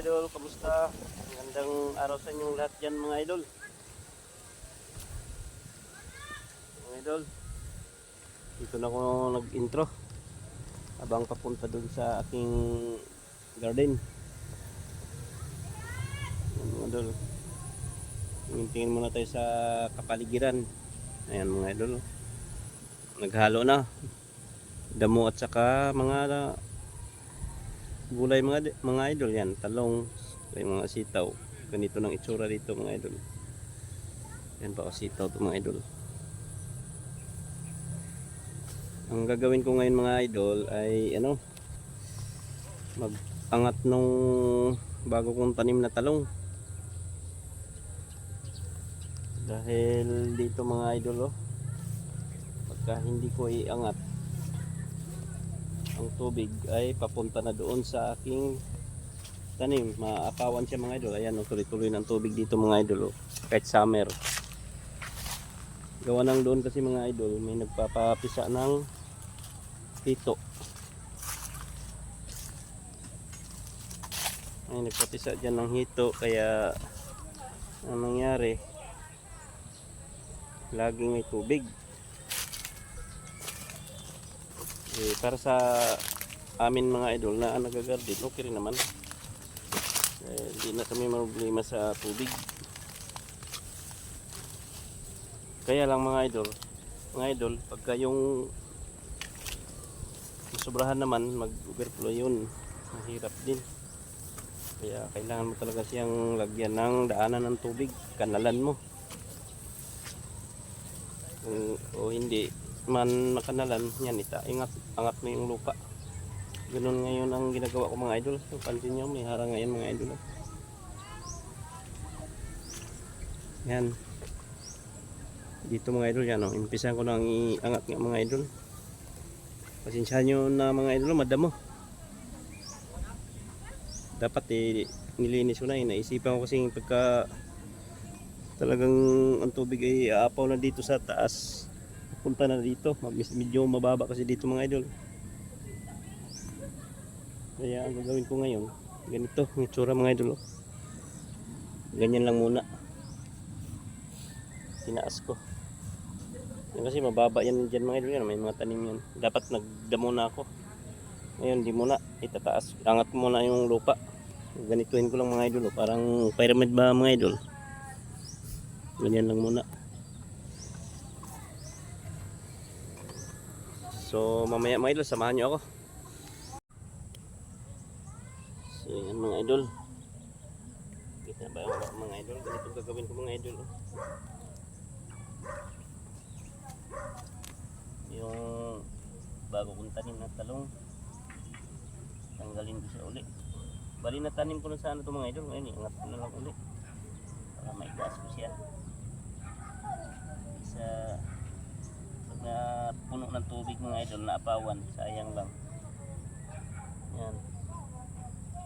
idol, kamusta? Magandang araw sa inyong lahat dyan mga idol. Mga idol, dito na ako nag-intro habang papunta dun sa aking garden. Mga idol, tingin muna tayo sa kapaligiran. Ayan mga idol, naghalo na damo at saka mga gulay mga idol. Yan, talong, may mga sitaw. Ganito ng itsura dito mga idol. Yan pa, sitaw to mga idol. Ang gagawin ko ngayon mga idol ay mag-angat nung bago kong tanim na talong. Dahil dito mga idol, pagka hindi ko iangat, ang tubig ay papunta na doon sa aking tanim. Maapawan siya mga idol. Ayan, tuloy-tuloy ng tubig dito mga idol, kahit summer. Gawa nang doon kasi mga idol, may nagpapapisa ng hito. Ay, nagpapisa dyan ng hito, kaya ang nangyari, laging may tubig. Para sa amin mga idol na nagagardin, okay rin naman. Hindi na kami problema sa tubig. Kaya lang mga idol, pagka yung sobrahan naman, mag-overflow yun, mahirap din. Kaya kailangan mo talaga siyang lagyan ng daanan ng tubig, kanalan mo. O hindi man makanalan, yan, angat mo yung lupa. Ganun ngayon ang ginagawa ko mga idol. So, pansin nyo, may harang ngayon mga idol. Yan. Dito mga idol, yan o. Impisan ko nang iangat nga mga idol. Pasensyahan nyo na mga idol, madamo. Dapat nilinis ko na. Naisipan ko kasi pagka talagang ang tubig ay aapaw na dito sa taas, punta na dito. Medyo mababa kasi dito mga idol. Kaya ang gagawin ko ngayon, ganito ang itsura mga idol. Ganyan lang muna. Tinaas ko. Yan kasi mababa yan dyan mga idol. Yan, may mga tanim yan. Dapat nagdamo na ako. Ngayon di muna, itataas. Angat ko muna yung lupa. Ganituhin ko lang mga idol. Parang pyramid ba mga idol. Ganyan lang muna. So mamaya mga idol, samahan nyo ako. So yan mga idol. Kita ba mga idol? Ganito gagawin ko mga idol. Yung bago kong tanim na talong, tanggalin ko siya uli. Bali na tanim ko na sana ito mga idol. Ngayon iangat ko na lang uli para maitaas ko siya. Sa pag na puno ng tubig mga idol, naapawan, sayang lang. Yan,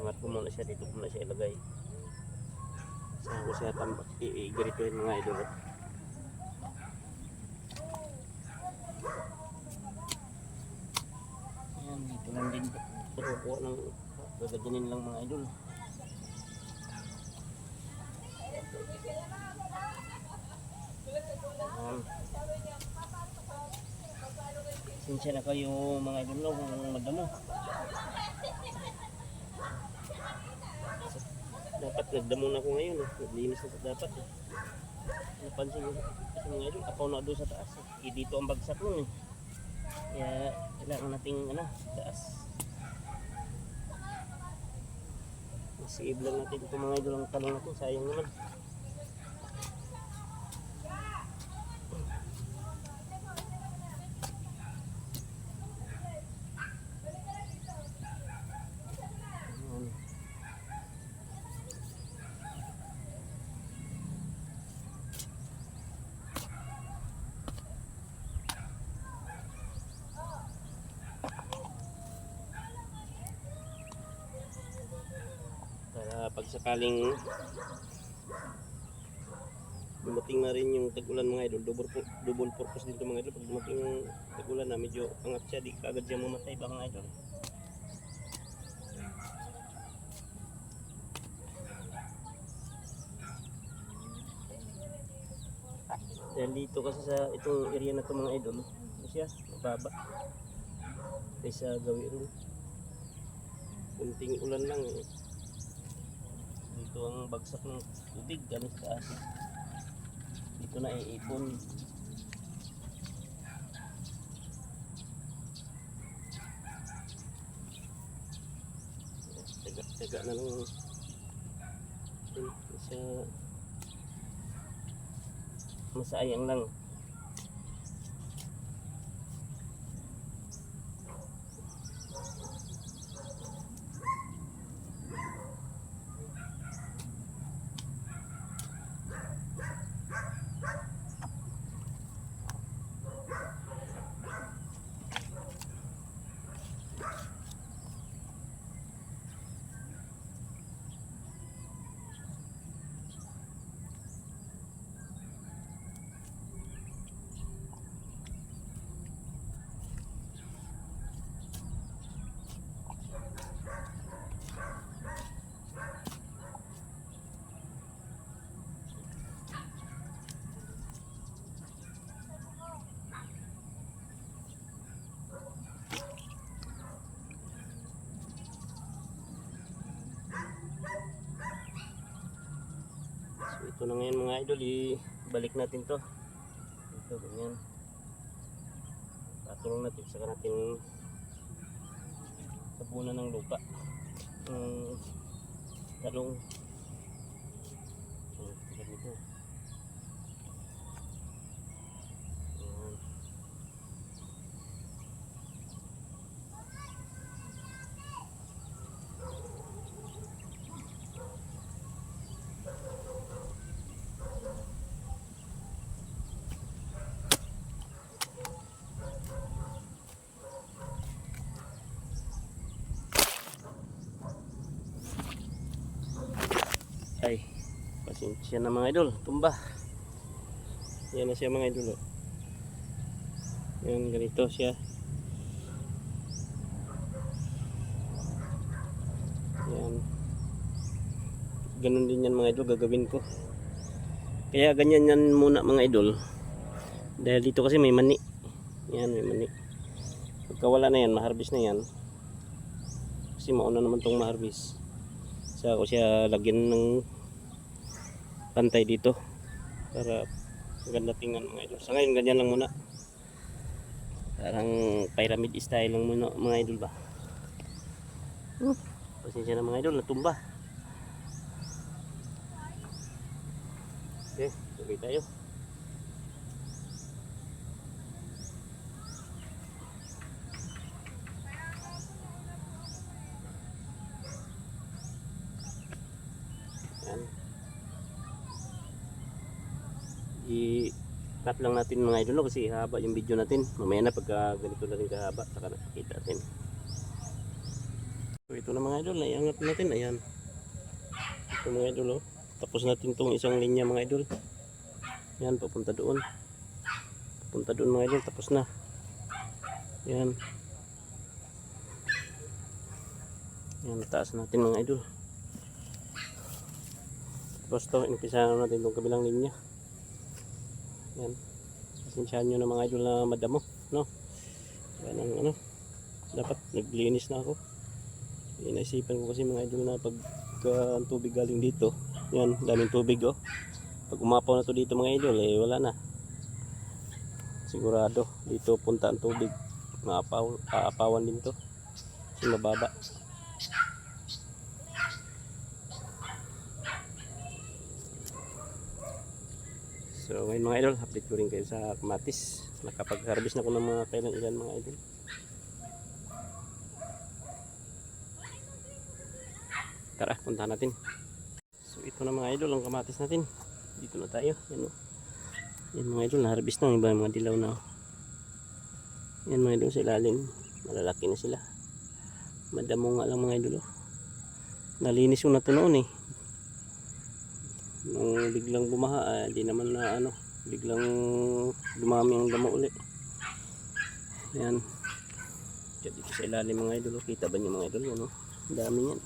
angat ko muna siya. Dito ko muna siya ilagay. Saan ko siya i-garituhin mga idol. Yan, dito lang din kukuha ng gagawin lang mga idol. Sinsya na kayo mga idol no, kung madamo. Dapat nagdamo na ako ngayon. Naglinis na dapat. Napansin ko kasi mga idol, apaw na doon sa taas. Dito ang bagsak nun eh. Kaya kailangan nating taas. Save lang natin ito mga idol ang talong natin. Sayang naman. Pag sakaling dumating na rin yung tag-ulan mga idol, double purpose dito mga idol. Pag dumating yung tag-ulan na medyo angat siya, di kagad siya mamatay ba mga idol. Dahil dito kasi sa itong area na to mga idol, ano siya, mababa. Kaysa gawi rin. Kunting ulan lang eh. Dito ang bagsak ng tubig galing sa taas. Dito na iipon. Tega na lang sa masayang lang. Ito na ngayon mga idol, ibalik natin to. Ito, ganyan. Patulong natin, saka natin tabunan ng lupa. Talong. Ganito. Ay, pasensya na mga idol, tumba. Yan na siya mga idol. Yan, ganito siya. Yan. Ganun din yan mga idol, gagawin ko. Kaya ganyan yan muna mga idol. Dahil dito kasi may mani. Yan, may mani. Pagka wala na yan, maharbis na yan. Kasi mauna naman itong maharbis. Saka ko siya lagyan ng pantay dito para maganda tingnan mga idol. Sa ngayon ganyan lang muna, parang pyramid style lang muna mga idol ba. Pasensya na mga idol, natumba. Okay, tuloy tayo. Yan. I-cut lang natin mga idol kasi haba yung video natin. Mamaya na pagka ganito na rin kahaba, saka nakikita natin. So ito na mga idol, naiangat natin. Ayan. Ito mga idol. Tapos natin itong isang linya mga idol. Yan, papunta doon. Papunta doon mga idol, tapos na. Yan. Yan, taas natin mga idol. Tapos to, inumpisahan natin itong kabilang linya. Yan. Pasensyahan nyo na mga idol na madamo, no? Yan ang ano. Dapat naglinis na ako. Inaisipan ko kasi mga idol na pag ang tubig galing dito. Yan, daming tubig oh. Pag umapaw na to dito mga idol, eh wala na. Sigurado dito punta ang tubig. Aapawan din to. Kasi mababa. So ngayon mga idol, update ko rin kayo sa kamatis. Nakapag-harvest na ko ng mga kailan ilan mga idol. Tara, puntahan natin. So ito na mga idol, ang kamatis natin. Dito na tayo. Yan o. Yan mga idol, na-harvest na. Iba mga dilaw na. Yan mga idol, sa ilalim. Malalaki na sila. Madamo nga lang mga idol. Nalinis yung nato noon eh. Nung biglang bumaha, di naman na ano, biglang dumami ang damo uli. Yan. Dito sa ilalim mga idol, kita ba niyo mga idol? Yan o. Dami yan.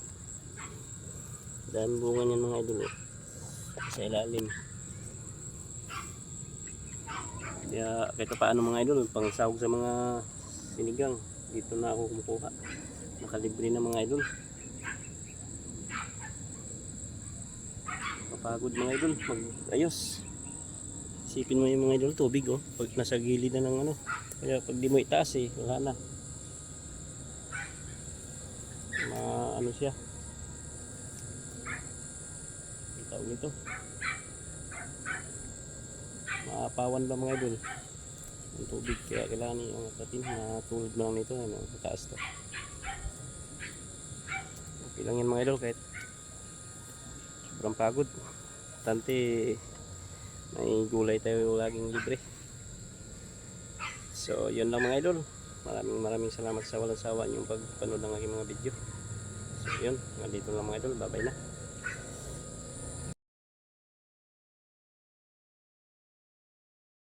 Dami bunga niyan mga idol. Sa ilalim. Kaya kahit paano mga idol, pang sahog sa mga sinigang, dito na ako kumukuha. Nakalibre na mga idol. Kapagod mga idol, mag-ayos. Isipin mo yung mga idol, tubig oh, pag nasa gilid na ng ano. Kaya pag di mo itaas eh, wala na. Ano siya. Ang tawag nito. Maapawan ba mga idol? Ang tubig, kaya kailangan yung tatin na tulad mo lang nito, ano, mataas to. Okay lang yan mga idol, kahit sobrang pagod. Tante, may gulay tayo laging libre. So yun lang mga idol, maraming salamat sa walang sawa yung pagpanood ng aking mga video. So yun, nandito lang mga idol, bye bye na.